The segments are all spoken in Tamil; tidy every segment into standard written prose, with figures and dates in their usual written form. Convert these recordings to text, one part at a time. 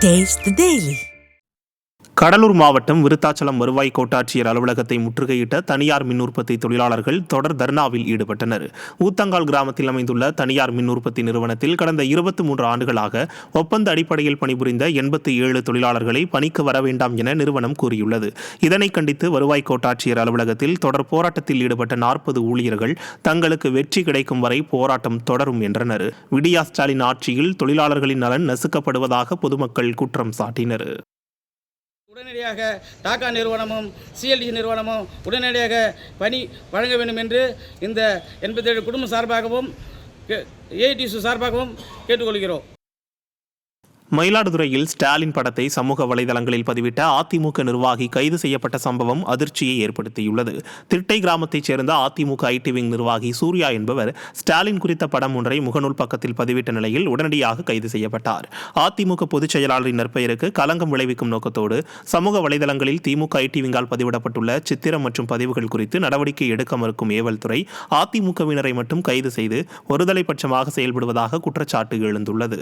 Taste the Daily. கடலூர் மாவட்டம் விருத்தாச்சலம் வருவாய் கோட்டாட்சியர் அலுவலகத்தை முற்றுகையிட்ட தனியார் மின் உற்பத்தி தொழிலாளர்கள் தொடர் தர்ணாவில் ஈடுபட்டனர். ஊத்தங்கால் கிராமத்தில் அமைந்துள்ள தனியார் மின் உற்பத்தி நிறுவனத்தில் கடந்த 23 ஆண்டுகளாக ஒப்பந்த அடிப்படையில் பணிபுரிந்த 87 தொழிலாளர்களை பணிக்கு வர வேண்டாம் என நிறுவனம் கூறியுள்ளது. இதனை கண்டித்து வருவாய் கோட்டாட்சியர் அலுவலகத்தில் தொடர் போராட்டத்தில் ஈடுபட்ட 40 ஊழியர்கள் தங்களுக்கு வெற்றி கிடைக்கும் வரை போராட்டம் தொடரும் என்றனர். விடியா ஸ்டாலின் ஆட்சியில் தொழிலாளர்களின் நலன் நசுக்கப்படுவதாக பொதுமக்கள் குற்றம் சாட்டினர். உடனடியாக டாக்கா நிறுவனமும் சிஎல்டி நிறுவனமும் உடனடியாக பணி வழங்க வேண்டும் என்று இந்த 87 குடும்பம் சார்பாகவும் ஏஐடிசி சார்பாகவும் கேட்டுக்கொள்கிறோம். மயிலாடுதுறையில் ஸ்டாலின் படத்தை சமூக வலைதளங்களில் பதிவிட்ட அதிமுக நிர்வாகி கைது செய்யப்பட்ட சம்பவம் அதிர்ச்சியை ஏற்படுத்தியுள்ளது. திட்டை கிராமத்தைச் சேர்ந்த அதிமுக ஐடி விங் நிர்வாகி சூர்யா என்பவர் ஸ்டாலின் குறித்த படம் ஒன்றை முகநூல் பக்கத்தில் பதிவிட்ட நிலையில் உடனடியாக கைது செய்யப்பட்டார். அதிமுக பொதுச் செயலாளரின் நற்பெயருக்கு களங்கம் விளைவிக்கும் நோக்கத்தோடு சமூக வலைதளங்களில் திமுக ஐடி விங்கால் பதிவிடப்பட்டுள்ள சித்திரம் மற்றும் பதிவுகள் குறித்து நடவடிக்கை எடுக்க மறுக்கும் ஏவல் துறை அதிமுகவினரை மட்டும் கைது செய்து ஒருதலை பட்சமாக செயல்படுவதாக குற்றச்சாட்டு எழுந்துள்ளது.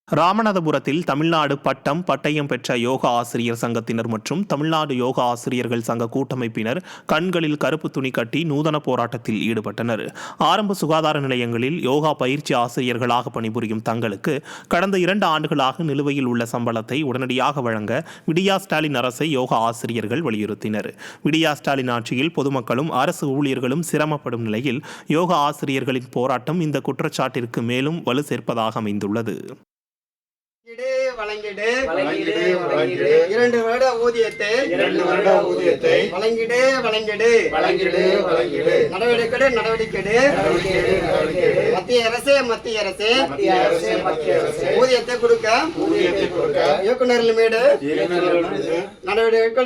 ராமநாதபுரத்தில் தமிழ்நாடு பட்டம் பட்டயம் பெற்ற யோகா ஆசிரியர் சங்கத்தினர் மற்றும் தமிழ்நாடு யோகா ஆசிரியர்கள் சங்க கூட்டமைப்பினர் கண்களில் கருப்பு துணி கட்டி நூதன போராட்டத்தில் ஈடுபட்டனர். ஆரம்ப சுகாதார நிலையங்களில் யோகா பயிற்சி ஆசிரியர்களாக பணிபுரியும் தங்களுக்கு கடந்த 2 ஆண்டுகளாக நிலுவையில் உள்ள சம்பளத்தை உடனடியாக வழங்க விடியா ஸ்டாலின் அரசை யோகா ஆசிரியர்கள் வலியுறுத்தினர். விடியா ஸ்டாலின் ஆட்சியில் பொதுமக்களும் அரசு ஊழியர்களும் சிரமப்படும் நிலையில் யோகா ஆசிரியர்களின் போராட்டம் இந்த குற்றச்சாட்டிற்கு மேலும் வலு சேர்ப்பதாக அமைந்துள்ளது. வழங்கிடு 2 வருட ஊதியத்தை வழங்கிடு நடவடிக்கை மத்திய அரசே ஊதியத்தை கொடுக்க இயக்குநர்கள் மீது நடவடிக்கை